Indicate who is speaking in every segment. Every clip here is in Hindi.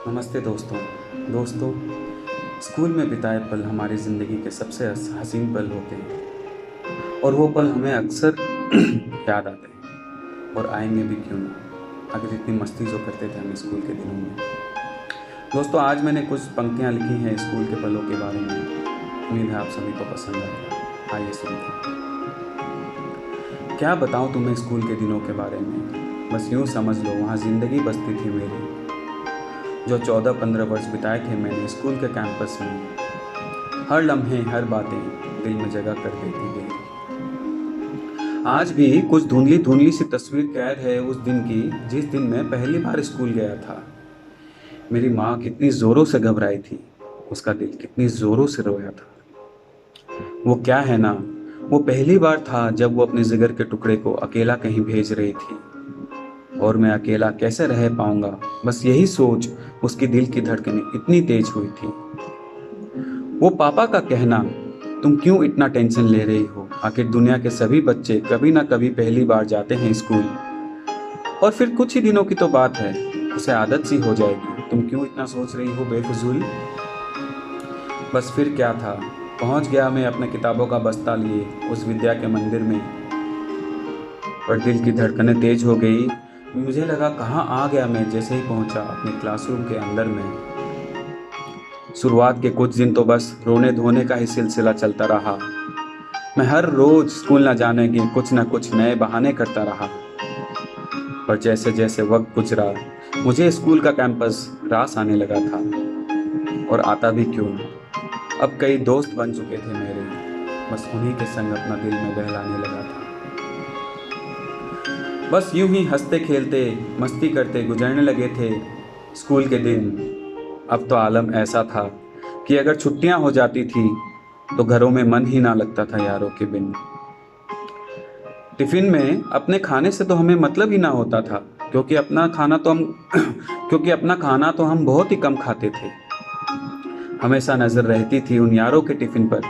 Speaker 1: नमस्ते दोस्तों। स्कूल में बिताए पल हमारी ज़िंदगी के सबसे हसीन पल होते हैं और वो पल हमें अक्सर याद आते हैं और आएंगे भी क्यों ना। आखिर इतनी मस्ती जो करते थे हम स्कूल के दिनों में। दोस्तों, आज मैंने कुछ पंक्तियाँ लिखी हैं स्कूल के पलों के बारे में। उम्मीद है आप सभी को पसंद आएगा। आइए सुनते हैं। क्या बताऊँ तुम्हें स्कूल के दिनों के बारे में। बस यूँ समझ लो, वहाँ ज़िंदगी बसती थी मेरी। जो 14-15 वर्ष बिताए थे मैंने स्कूल के कैंपस में। हर लम्हे हर बातें दिल में जगह कर देती गई। आज भी कुछ धुंधली धुंधली सी तस्वीर कैद है उस दिन की, जिस दिन मैं पहली बार स्कूल गया था। मेरी माँ कितनी ज़ोरों से घबराई थी, उसका दिल कितनी ज़ोरों से रोया था। वो क्या है ना, वो पहली बार था जब वो अपने जिगर के टुकड़े को अकेला कहीं भेज रही थी और मैं अकेला कैसे रह पाऊंगा। बस यही सोच उसकी दिल की धड़कनें इतनी तेज हुई थी। वो पापा का कहना, तुम क्यों इतना टेंशन ले रही हो, आखिर दुनिया के सभी बच्चे कभी ना कभी पहली बार जाते हैं स्कूल, और फिर कुछ ही दिनों की तो बात है, उसे आदत सी हो जाएगी। तुम क्यों इतना सोच रही हो बेफिजूल। बस फिर क्या था, पहुंच गया मैं अपने किताबों का बस्ता लिए उस विद्या के मंदिर में। पर दिल की धड़कनें तेज हो गई। मुझे लगा कहाँ आ गया मैं जैसे ही पहुंचा अपने क्लासरूम के अंदर में। शुरुआत के कुछ दिन तो बस रोने धोने का ही सिलसिला चलता रहा। मैं हर रोज स्कूल न जाने के कुछ न कुछ नए बहाने करता रहा। पर जैसे जैसे वक्त गुजरा, मुझे स्कूल का कैंपस रास आने लगा था। और आता भी क्यों न, अब कई दोस्त बन चुके थे मेरे। बस उन्हीं के संग अपना दिल में बहलाने लगा था। बस यूं ही हंसते खेलते मस्ती करते गुजरने लगे थे स्कूल के दिन। अब तो आलम ऐसा था कि अगर छुट्टियां हो जाती थी तो घरों में मन ही ना लगता था यारों के बिन। टिफिन में अपने खाने से तो हमें मतलब ही ना होता था, क्योंकि अपना खाना तो हम क्योंकि अपना खाना तो हम बहुत ही कम खाते थे। हमेशा नजर रहती थी उन यारों के टिफिन पर,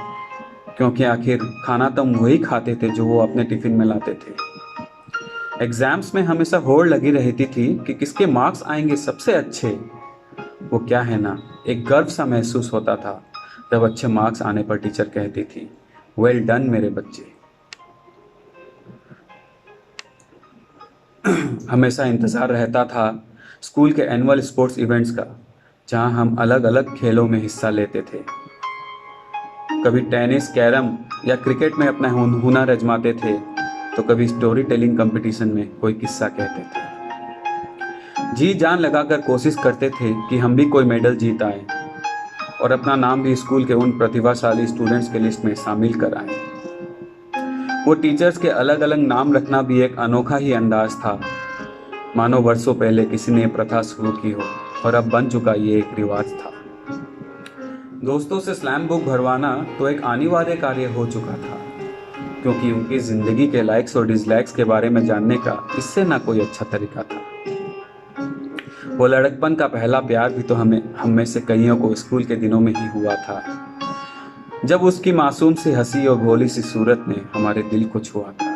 Speaker 1: क्योंकि आखिर खाना तो हम वही खाते थे जो वो अपने टिफिन में लाते थे। एग्जाम्स में हमेशा होड़ लगी रहती थी कि किसके मार्क्स आएंगे सबसे अच्छे। वो क्या है ना, एक गर्व सा महसूस होता था जब अच्छे मार्क्स आने पर टीचर कहती थी, वेल डन मेरे बच्चे। हमेशा इंतज़ार रहता था स्कूल के एनुअल स्पोर्ट्स इवेंट्स का, जहां हम अलग अलग खेलों में हिस्सा लेते थे। कभी टेनिस, कैरम या क्रिकेट में अपना हुनर आजमाते थे, तो कभी स्टोरी टेलिंग कंपटीशन में कोई किस्सा कहते थे। जी जान लगाकर कोशिश करते थे कि हम भी कोई मेडल जीत आए और अपना नाम भी स्कूल के उन प्रतिभाशाली स्टूडेंट्स के लिस्ट में शामिल कराएं। वो टीचर्स के अलग अलग नाम रखना भी एक अनोखा ही अंदाज था, मानो वर्षों पहले किसी ने प्रथा शुरू की हो और अब बन चुका ये एक रिवाज था। दोस्तों से स्लैम बुक भरवाना तो एक अनिवार्य कार्य हो चुका था, क्योंकि उनकी जिंदगी के लाइक्स और डिसलाइक्स के बारे में जानने का इससे ना कोई अच्छा तरीका था। वो लड़कपन का पहला प्यार भी तो हम में से कईयों को स्कूल के दिनों में ही हुआ था, जब उसकी मासूम सी हंसी और भोली सी सूरत ने हमारे दिल को छुआ था।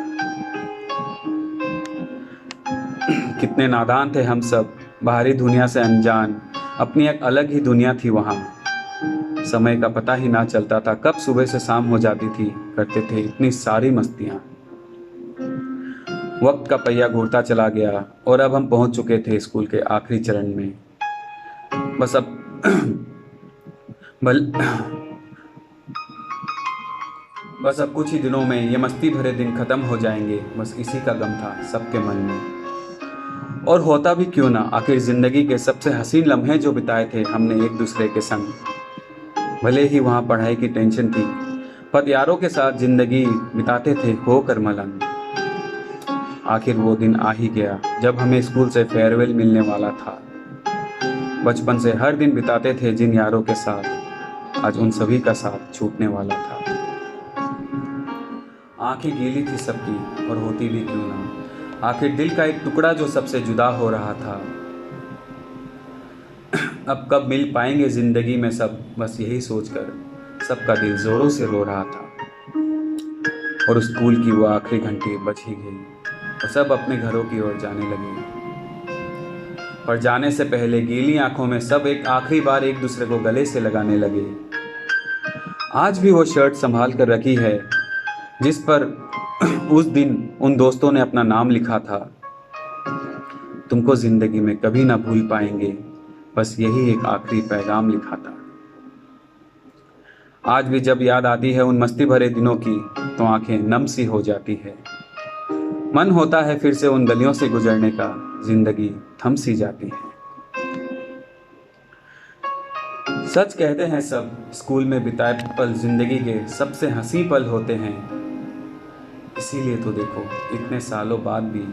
Speaker 1: कितने नादान थे हम सब, बाहरी दुनिया से अनजान, अपनी एक अलग ही दुनिया थी वहाँ। समय का पता ही ना चलता था कब सुबह से शाम हो जाती थी, करते थे इतनी सारी मस्तियाँ। वक्त का पहिया घूरता चला गया और अब हम पहुंच चुके थे स्कूल के आखिरी चरण में। बस अब बल बस अब कुछ ही दिनों में ये मस्ती भरे दिन खत्म हो जाएंगे, बस इसी का गम था सबके मन में। और होता भी क्यों ना, आखिर जिंदगी के सबसे हसीन लम्हे जो बिताए थे हमने एक दूसरे के संग। भले ही वहाँ पढ़ाई की टेंशन थी, पर यारों के साथ जिंदगी बिताते थे होकर मलन। आखिर वो दिन आ ही गया जब हमें स्कूल से फेयरवेल मिलने वाला था। बचपन से हर दिन बिताते थे जिन यारों के साथ, आज उन सभी का साथ छूटने वाला था। आंखें गीली थी सबकी, और होती भी क्यों ना, आखिर दिल का एक टुकड़ा जो सबसे जुदा हो रहा था। अब कब मिल पाएंगे जिंदगी में सब, बस यही सोचकर सबका दिल जोरों से रो रहा था। और स्कूल की वो आखिरी घंटी बज ही गई और सब अपने घरों की ओर जाने लगे। पर जाने से पहले गीली आंखों में सब एक आखिरी बार एक दूसरे को गले से लगाने लगे। आज भी वो शर्ट संभाल कर रखी है जिस पर उस दिन उन दोस्तों ने अपना नाम लिखा था। तुमको जिंदगी में कभी ना भूल पाएंगे, बस यही एक आखिरी पैगाम लिखा था। आज भी जब याद आती है उन मस्ती भरे दिनों की तो आंखें नम सी हो जाती है। मन होता है फिर से उन गलियों से गुजरने का, जिंदगी थम सी जाती है। सच कहते हैं सब, स्कूल में बिताए पल जिंदगी के सबसे हंसी पल होते हैं। इसीलिए तो देखो इतने सालों बाद भी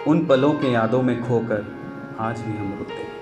Speaker 1: उन पलों के यादों में खोकर आज भी हम रोते हैं।